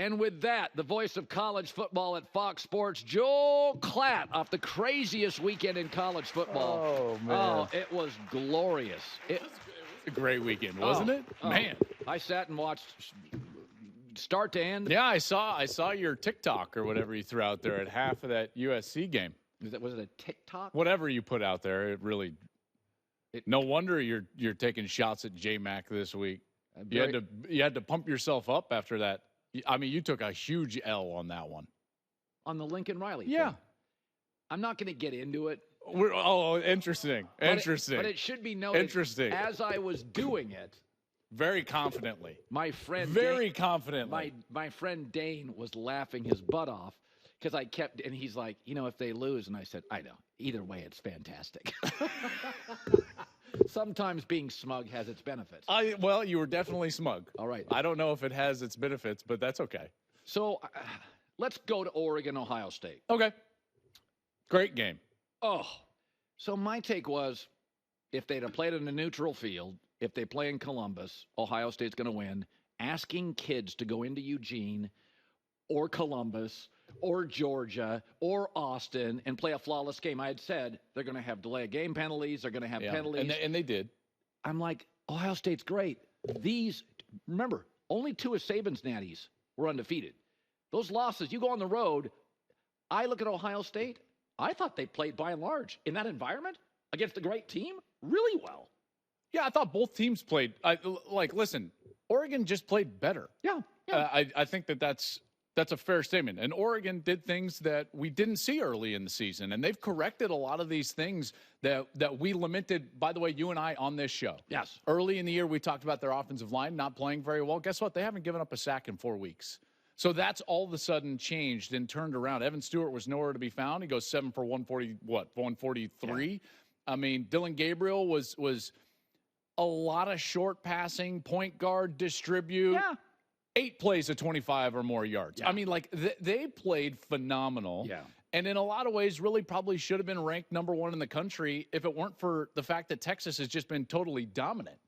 And with that, the voice of college football at Fox Sports, Joel Klatt, off the craziest weekend in college football. Oh, man. Oh, it was glorious. It was a great weekend, wasn't it? Man. I sat and watched start to end. Yeah, I saw your TikTok or whatever you threw out there at half of that USC game. Was it a TikTok? Whatever you put out there, no wonder you're taking shots at J-Mac this week. You had to pump yourself up after that. I mean, you took a huge L on that one. On the Lincoln Riley Yeah. thing. I'm not going to get into it. Interesting. But it should be noted. Interesting. As I was doing it. Very confidently. My friend. Very confidently. My friend Dane was laughing his butt off because I kept, and he's like, if they lose. And I said, I know. Either way, it's fantastic. Sometimes being smug has its benefits. Well, you were definitely smug. All right. I don't know if it has its benefits, but that's okay. So let's go to Oregon, Ohio State. Okay. Great game. Oh. So my take was, if they'd have played in a neutral field, if they play in Columbus, Ohio State's going to win. Asking kids to go into Eugene or Columbus or Georgia or Austin and play a flawless game. I had said they're going to have delay of game penalties. They're going to have penalties. And they did. I'm like, Ohio State's great. Remember, only 2 of Saban's natties were undefeated. Those losses, you go on the road, I look at Ohio State, I thought they played by and large in that environment against a great team really well. Yeah, I thought both teams played. Listen, Oregon just played better. Yeah. I think that's a fair statement. And Oregon did things that we didn't see early in the season, and they've corrected a lot of these things that we lamented, by the way, you and I on this show. Yes. Early in the year, we talked about their offensive line not playing very well. Guess what? They haven't given up a sack in 4 weeks. So that's all of a sudden changed and turned around. Evan Stewart was nowhere to be found. He goes 7 for 143. Yeah. I mean, Dylan Gabriel was a lot of short passing, point guard, distribute. Yeah. 8 plays of 25 or more yards. Yeah. I mean, they played phenomenal. Yeah. And in a lot of ways, really probably should have been ranked number 1 in the country if it weren't for the fact that Texas has just been totally dominant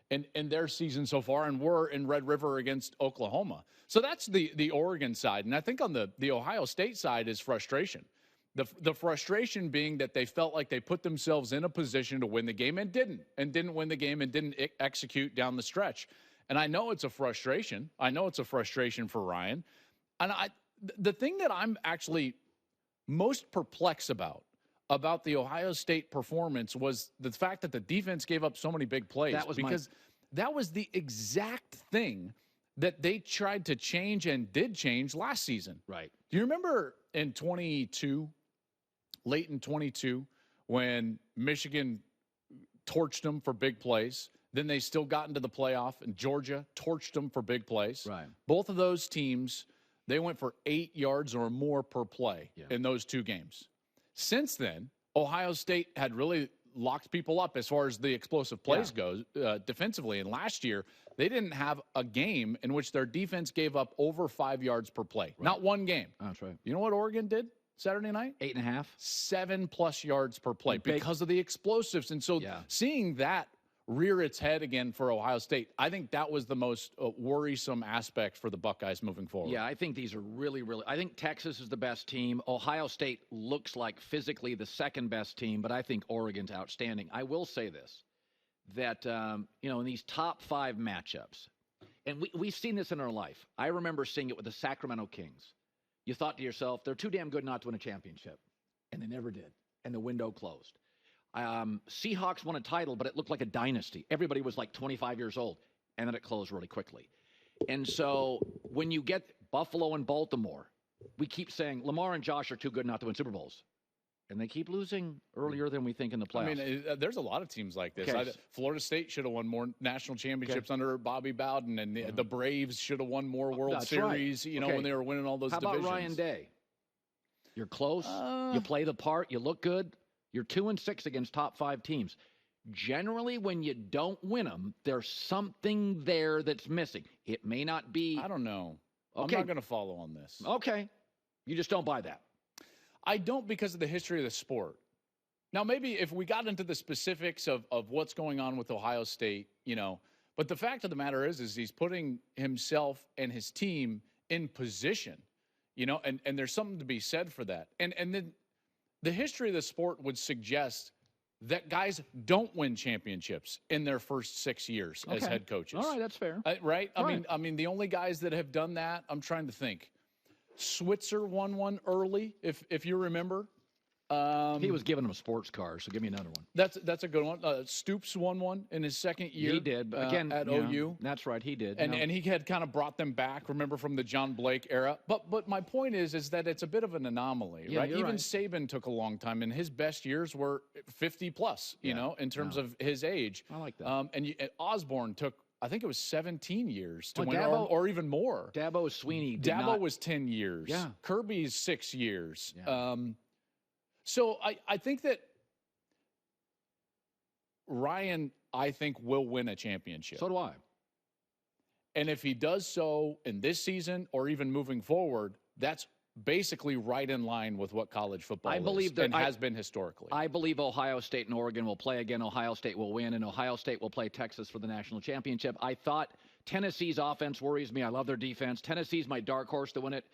in their season so far, and were in Red River against Oklahoma. So that's the Oregon side. And I think on the Ohio State side is frustration. The frustration being that they felt like they put themselves in a position to win the game and didn't win the game and didn't execute down the stretch. And I know it's a frustration. I know it's a frustration for Ryan. And the thing that I'm actually most perplexed about the Ohio State performance was the fact that the defense gave up so many big plays. That was the exact thing that they tried to change and did change last season. Right. Do you remember in late in 22, when Michigan torched them for big plays? Then they still got into the playoff, and Georgia torched them for big plays. Right. Both of those teams, they went for 8 yards or more per play in those 2 games. Since then, Ohio State had really locked people up as far as the explosive plays goes defensively. And last year, they didn't have a game in which their defense gave up over 5 yards per play. Right. Not one game. That's right. You know what Oregon did Saturday night? 8.5. 7+ yards per play because of the explosives. And so seeing that rear its head again for Ohio State, I think that was the most worrisome aspect for the Buckeyes moving forward. Yeah, I think these are really, really – I think Texas is the best team. Ohio State looks like physically the second best team, but I think Oregon's outstanding. I will say this, that, in these top 5 matchups, and we've seen this in our life. I remember seeing it with the Sacramento Kings. You thought to yourself, they're too damn good not to win a championship, and they never did, and the window closed. Seahawks won a title, but it looked like a dynasty. Everybody was like 25 years old, and then it closed really quickly. And so when you get Buffalo and Baltimore, we keep saying Lamar and Josh are too good not to win Super Bowls. And they keep losing earlier than we think in the playoffs. I mean, there's a lot of teams like this. Okay. Florida State should have won more national championships under Bobby Bowden, and the Braves should have won more World Series, when they were winning all those divisions. How about Ryan Day? You're close. You play the part. You look good. You're 2-6 against top 5 teams. Generally, when you don't win them, there's something there that's missing. It may not be. I don't know. Okay. I'm not going to follow on this. Okay. You just don't buy that. I don't, because of the history of the sport. Now, maybe if we got into the specifics of what's going on with Ohio State, but the fact of the matter is he's putting himself and his team in position, and there's something to be said for that. And then the history of the sport would suggest that guys don't win championships in their first 6 years as head coaches. All right, that's fair. Right? I mean, the only guys that have done that, I'm trying to think. Switzer won one early, if you remember. He was giving him a sports car, so give me another one. That's a good one. Stoops won one in his second year. He did, but again, at OU. That's right, he did. And he had kind of brought them back, remember, from the John Blake era. But my point is that it's a bit of an anomaly, right? Even Saban took a long time, and his best years were 50 plus, in terms of his age. I like that. And Osborne took, I think it was 17 years to win, Dabo, or even more. Dabo Sweeney Dabo was 10 years. Yeah. Kirby's 6 years. Yeah. So I think that Ryan, will win a championship. So do I. And if he does so in this season or even moving forward, that's basically right in line with what college football has been historically. I believe Ohio State and Oregon will play again. Ohio State will win, and Ohio State will play Texas for the national championship. I thought Tennessee's offense worries me. I love their defense. Tennessee's my dark horse to win it.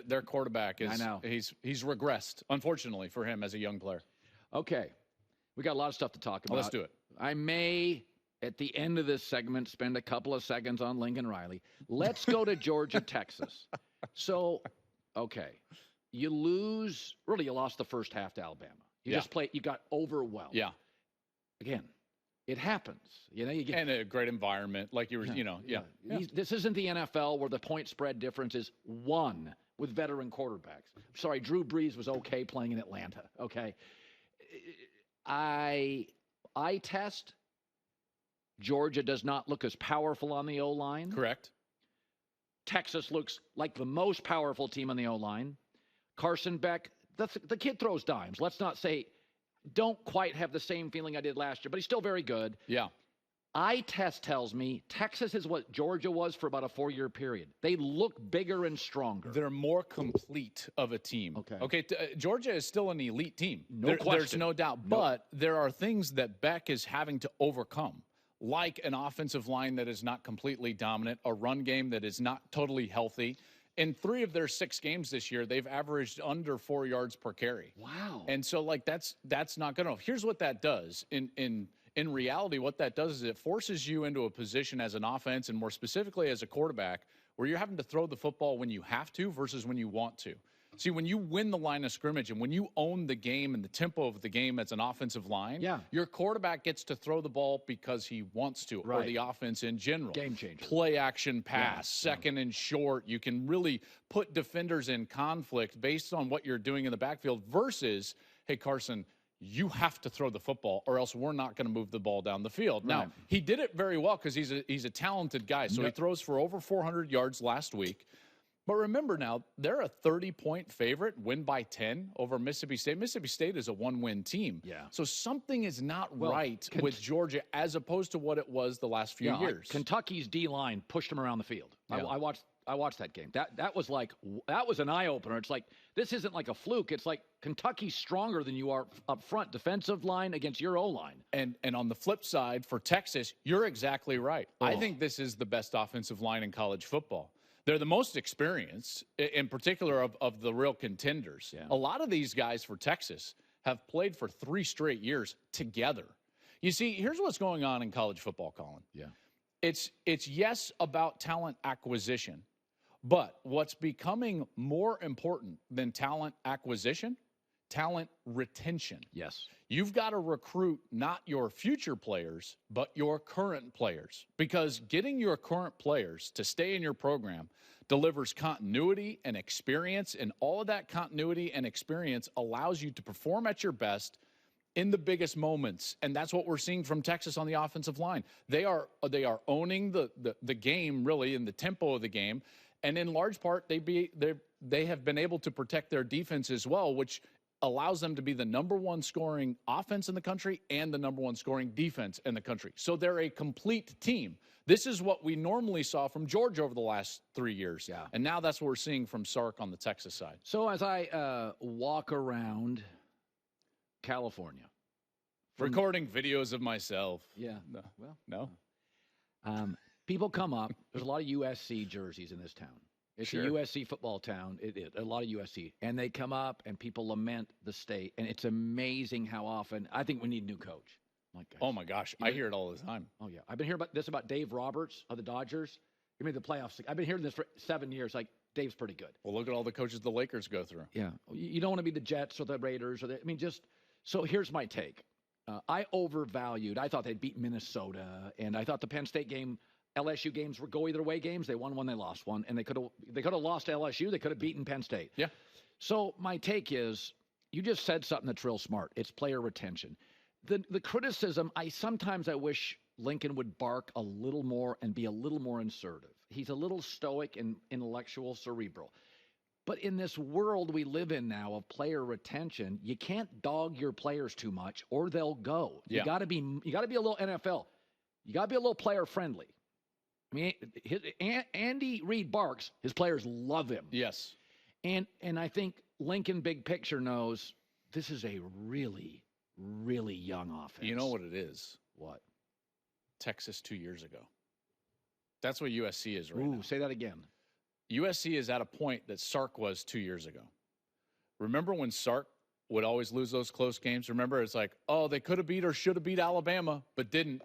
Their quarterback is. I know. He's regressed, unfortunately, for him as a young player. Okay. We got a lot of stuff to talk about. Let's do it. I may, at the end of this segment, spend a couple of seconds on Lincoln Riley. Let's go to Georgia, Texas. So, okay. You lost the first half to Alabama. You got overwhelmed. Yeah. Again, it happens. You get and a great environment, like you were, This isn't the NFL where the point spread difference is 1 with veteran quarterbacks. Sorry, Drew Brees was okay playing in Atlanta. Okay, I test. Georgia does not look as powerful on the O-line. Correct. Texas looks like the most powerful team on the O-line. Carson Beck, the kid throws dimes. Let's not say. Don't quite have the same feeling I did last year, but he's still very good. Yeah. Eye test tells me Texas is what Georgia was for about a 4-year period. They look bigger and stronger. They're more complete of a team. Okay. Georgia is still an elite team. No question. There's no doubt. Nope. But there are things that Beck is having to overcome, like an offensive line that is not completely dominant, a run game that is not totally healthy. In 3 of their 6 games this year, they've averaged under 4 yards per carry. Wow. And so, that's not good enough. Here's what that does. In reality, what that does is it forces you into a position as an offense, and more specifically as a quarterback, where you're having to throw the football when you have to versus when you want to. See, when you win the line of scrimmage and when you own the game and the tempo of the game as an offensive line, your quarterback gets to throw the ball because he wants to, or the offense in general. Game changer. Play action pass, second and short. You can really put defenders in conflict based on what you're doing in the backfield versus, hey, Carson, you have to throw the football or else we're not going to move the ball down the field. Right. Now, he did it very well because he's a talented guy. So he throws for over 400 yards last week. But remember now, they're a 30-point favorite, win by 10 over Mississippi State. Mississippi State is a one-win team. Yeah. So something is not right with Georgia as opposed to what it was the last few years. Kentucky's D-line pushed them around the field. Yeah. I watched that game. That was an eye-opener. It's like, this isn't like a fluke. It's like Kentucky's stronger than you are up front, defensive line against your O-line. And on the flip side, for Texas, you're exactly right. I think this is the best offensive line in college football. They're the most experienced, in particular, of the real contenders. Yeah. A lot of these guys for Texas have played for 3 straight years together. You see, here's what's going on in college football, Colin. Yeah. It's yes about talent acquisition, but what's becoming more important than talent acquisition, talent retention. Yes. You've got to recruit not your future players, but your current players, because getting your current players to stay in your program delivers continuity and experience, and all of that continuity and experience allows you to perform at your best in the biggest moments. And that's what we're seeing from Texas on the offensive line. They are owning the game, really, in the tempo of the game. And in large part, they have been able to protect their defense as well, which allows them to be the #1 scoring offense in the country and the #1 scoring defense in the country. So they're a complete team. This is what we normally saw from Georgia over the last 3 years. Yeah. And now that's what we're seeing from Sark on the Texas side. So as I walk around California. Recording videos of myself. Yeah. No. Well, no. People come up. There's a lot of USC jerseys in this town. It's a USC football town. A lot of USC. And they come up, and people lament the state. And it's amazing how often. I think we need a new coach. Oh, my gosh. I hear it all the time. Oh, yeah. I've been hearing about Dave Roberts of the Dodgers. He made the playoffs. I've been hearing this for 7 years. Like, Dave's pretty good. Well, look at all the coaches the Lakers go through. Yeah. You don't want to be the Jets or the Raiders. So here's my take. I thought they'd beat Minnesota, and I thought the Penn State game, LSU games were go either way games. They won one, they lost one, and they could have lost to LSU. They could have beaten Penn State. Yeah. So my take is, you just said something that's real smart. It's player retention. The criticism, sometimes I wish Lincoln would bark a little more and be a little more assertive. He's a little stoic and intellectual, cerebral. But in this world we live in now of player retention, you can't dog your players too much or they'll go. Yeah. You got to be a little NFL. You got to be a little player friendly. I mean, Andy Reid barks. His players love him. Yes. And I think Lincoln big picture knows this is a really, really young offense. You know what it is? What? Texas 2 years ago. That's what USC is right now. Say that again. USC is at a point that Sark was 2 years ago. Remember when Sark would always lose those close games? Remember, it's like, oh, they could have beat or should have beat Alabama, but didn't.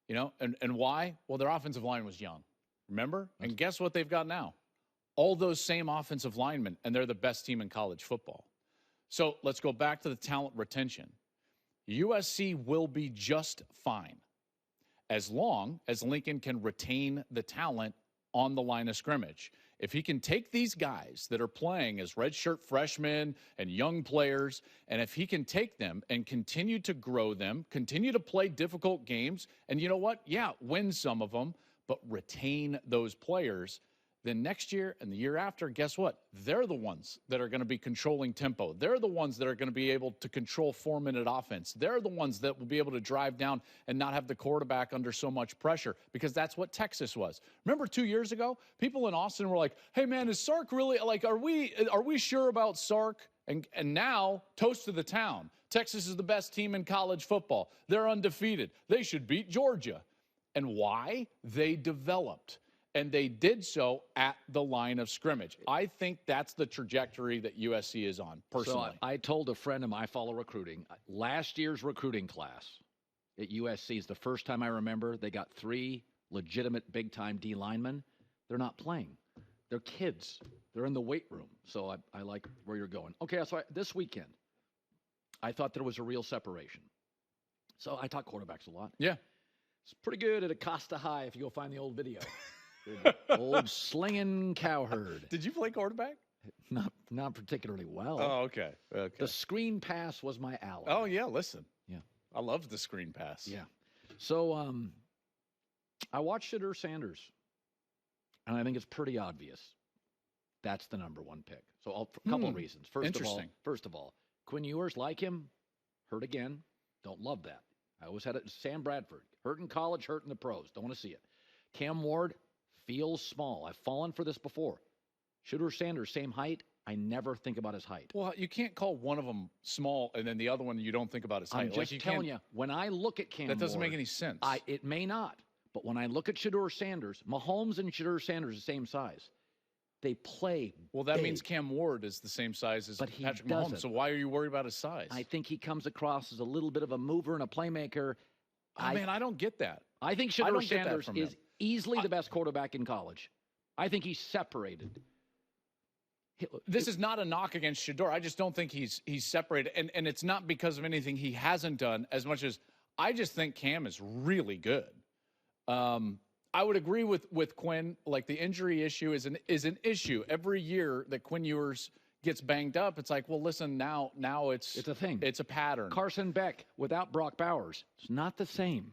You know, and why? Well, their offensive line was young. Remember? And guess what they've got now? All those same offensive linemen, and they're the best team in college football. So let's go back to the talent retention. USC will be just fine as long as Lincoln can retain the talent on the line of scrimmage. If he can take these guys that are playing as redshirt freshmen and young players, and if he can take them and continue to grow them, continue to play difficult games, and you know what? Yeah, win some of them, but retain those players, then next year and the year after, guess what? They're the ones that are going to be controlling tempo. They're the ones that are going to be able to control 4-minute offense. They're the ones that will be able to drive down and not have the quarterback under so much pressure, because that's what Texas was. Remember 2 years ago, people in Austin were like, hey, man, is Sark really, like, are we sure about Sark? And now, toast to the town. Texas is the best team in college football. They're undefeated. They should beat Georgia. And why? They developed. And they did so at the line of scrimmage. I think that's the trajectory that USC is on, personally. So I told a friend of mine, I follow recruiting, last year's recruiting class at USC is the first time I remember they got 3 legitimate big-time D linemen. They're not playing. They're kids. They're in the weight room. So I like where you're going. Okay, so this weekend, I thought there was a real separation. So I talk quarterbacks a lot. Yeah. It's pretty good at Acosta High if you go find the old video. Old slinging Cowherd. Did you play quarterback? Not particularly well. Oh, okay. The screen pass was my ally. Oh, yeah, listen. Yeah. I loved the screen pass. Yeah. So I watched Shedeur Sanders, and I think it's pretty obvious that's the number 1 pick. So a couple of reasons. First of all, Quinn Ewers, like him, hurt again. Don't love that. I always had it. Sam Bradford, hurt in college, hurt in the pros. Don't want to see it. Cam Ward feels small. I've fallen for this before. Shedeur Sanders, same height. I never think about his height. Well, you can't call one of them small and then the other one you don't think about his height. I'm just telling you, when I look at Cam that doesn't Ward, make any sense. It may not, but when I look at Shedeur Sanders, Mahomes and Shedeur Sanders are the same size. They play Well, that big. means Cam Ward is the same size as Patrick Mahomes. So why are you worried about his size? I think he comes across as a little bit of a mover and a playmaker. Man, I don't get that. I think Shedeur Sanders is easily the best quarterback in college. I think he's separated. This is not a knock against Shedeur. I just don't think he's separated. And it's not because of anything he hasn't done as much as I just think Cam is really good. I would agree with Quinn. Like, the injury issue is an issue. Every year that Quinn Ewers gets banged up, it's like, well, listen, now it's a thing. It's a pattern. Carson Beck without Brock Bowers, it's not the same.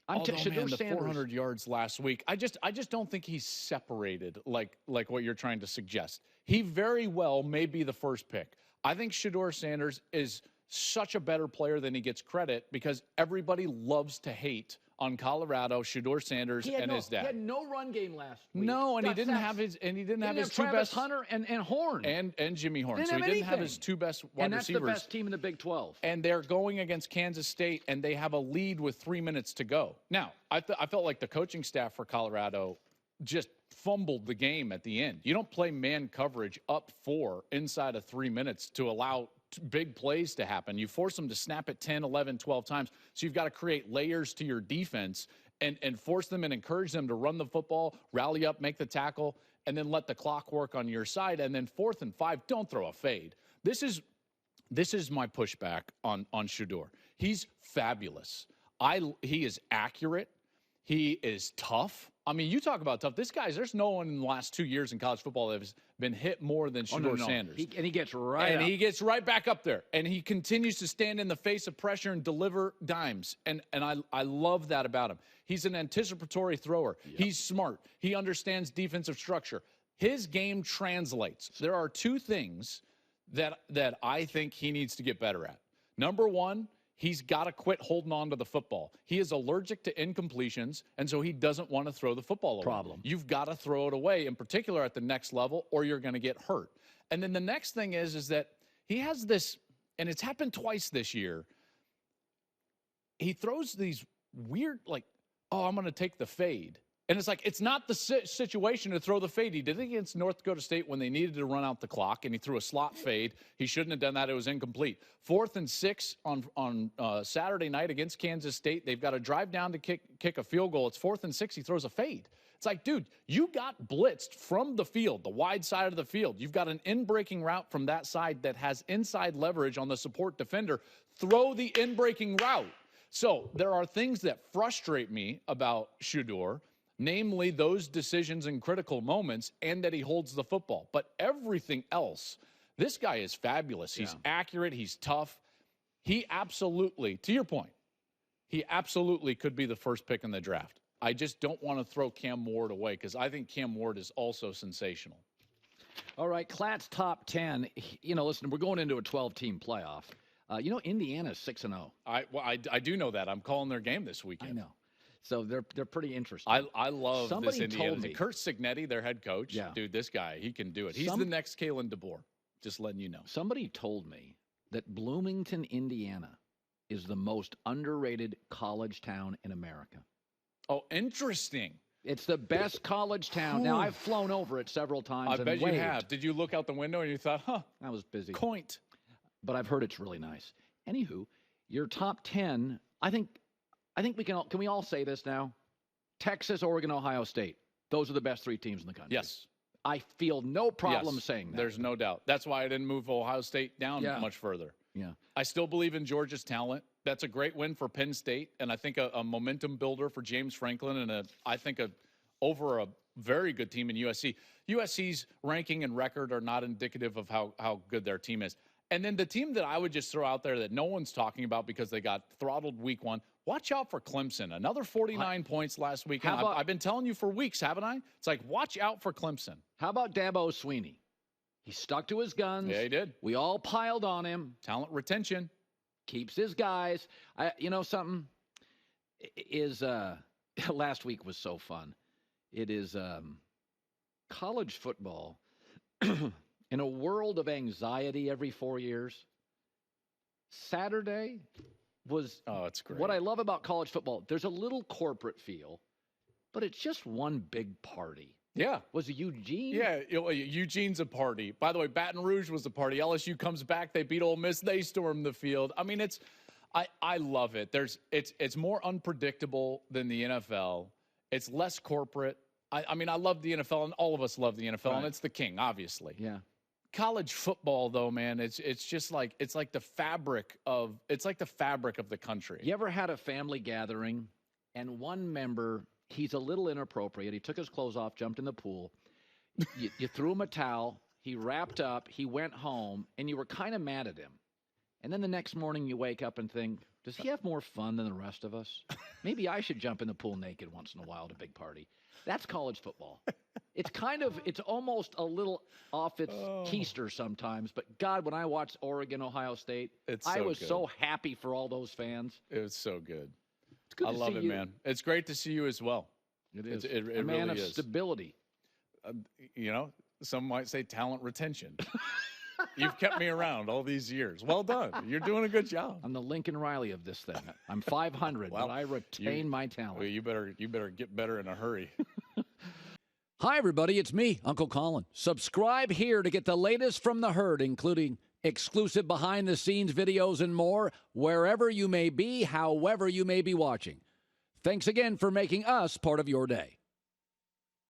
The 400 yards last week, I just don't think he's separated like what you're trying to suggest. He very well may be the first pick. I think Shedeur Sanders is such a better player than he gets credit because everybody loves to hate on Colorado, Shedeur Sanders and his dad. He had no run game last week. No, and he didn't have his two best Hunter and Horn and Jimmy Horn. So he didn't have his 2 best wide receivers. And that's the best team in the Big 12. And they're going against Kansas State, and they have a lead with 3 minutes to go. Now, I felt like the coaching staff for Colorado just fumbled the game at the end. You don't play man coverage up 4 inside of 3 minutes to allow big plays to happen. You force them to snap it 10, 11, 12 times. So you've got to create layers to your defense and force them and encourage them to run the football, rally up, make the tackle, and then let the clock work on your side. And then 4th and 5, don't throw a fade. This is my pushback on Shedeur. He's fabulous. He is accurate. He is tough. I mean, you talk about tough. There's no one in the last 2 years in college football that has been hit more than Shedeur Sanders. He gets right and up. he gets right back up there. And he continues to stand in the face of pressure and deliver dimes. And I love that about him. He's an anticipatory thrower. Yep. He's smart. He understands defensive structure. His game translates. There are 2 things that I think he needs to get better at. Number 1, he's got to quit holding on to the football. He is allergic to incompletions, and so he doesn't want to throw the football away. Problem. You've got to throw it away, in particular at the next level, or you're going to get hurt. And then the next thing is that he has this, and it's happened twice this year. He throws these weird, like, oh, I'm going to take the fade. And it's like, it's not the situation to throw the fade. He did it against North Dakota State when they needed to run out the clock, and he threw a slot fade. He shouldn't have done that. It was incomplete. 4th and 6 on Saturday night against Kansas State. They've got to drive down to kick a field goal. It's 4th and 6. He throws a fade. It's like, dude, you got blitzed from the field, the wide side of the field. You've got an in-breaking route from that side that has inside leverage on the support defender. Throw the in-breaking route. So there are things that frustrate me about Shedeur, namely those decisions in critical moments and that he holds the football. But everything else, this guy is fabulous. He's accurate. He's tough. He absolutely, to your point, he absolutely could be the first pick in the draft. I just don't want to throw Cam Ward away because I think Cam Ward is also sensational. All right, Klatt's top 10. Listen, we're going into a 12-team playoff. Indiana's 6-0. I do know that. I'm calling their game this weekend. I know. So they're pretty interesting. I love Somebody this Indiana. told me. Kurt Signetti, their head coach. Yeah. Dude, this guy, he can do it. He's the next Kalen DeBoer. Just letting you know. Somebody told me that Bloomington, Indiana, is the most underrated college town in America. Oh, interesting. It's the best college town. Now, I've flown over it several times. I bet you have. Did you look out the window and you thought, I was busy. Quaint. But I've heard it's really nice. Anywho, your top 10, I think we can we all say this now? Texas, Oregon, Ohio State. Those are the best 3 teams in the country. Yes. I feel no problem saying that. There's no doubt. That's why I didn't move Ohio State down much further. Yeah. I still believe in Georgia's talent. That's a great win for Penn State, and I think a momentum builder for James Franklin, and I think over a very good team in USC. USC's ranking and record are not indicative of how good their team is. And then the team that I would just throw out there that no one's talking about because they got throttled week 1, watch out for Clemson. Another 49 points last weekend. I've been telling you for weeks, haven't I? It's like, watch out for Clemson. How about Dabo Swinney? He stuck to his guns. Yeah, he did. We all piled on him. Talent retention. Keeps his guys. Something is last week was so fun. It is college football in a world of anxiety every 4 years. Saturday was it's great. What I love about college football. There's a little corporate feel, but it's just one big party. Yeah. Was it Eugene? Yeah, Eugene's a party. By the way, Baton Rouge was a party. LSU comes back. They beat Ole Miss. They storm the field. I mean, I love it. It's more unpredictable than the NFL. It's less corporate. I mean, I love the NFL, and all of us love the NFL, and it's the king, obviously. Yeah. College football, though, man, it's just like the fabric of the country. You ever had a family gathering, and one member, he's a little inappropriate. He took his clothes off, jumped in the pool. You threw him a towel. He wrapped up. He went home, and you were kind of mad at him. And then the next morning you wake up and think, does he have more fun than the rest of us? Maybe I should jump in the pool naked once in a while at a big party. That's college football. It's almost a little off its keister sometimes. But, God, when I watched Oregon, Ohio State, I was so happy for all those fans. It was so good. It's good I to love see it, you. man. It's great to see you as well. It is. It a man really of is. stability. Some might say talent retention. You've kept me around all these years. Well done. You're doing a good job. I'm the Lincoln Riley of this thing. I'm 500, but I retain my talent. Well, you better get better in a hurry. Hi, everybody. It's me, Uncle Colin. Subscribe here to get the latest from the herd, including exclusive behind-the-scenes videos and more, wherever you may be, however you may be watching. Thanks again for making us part of your day.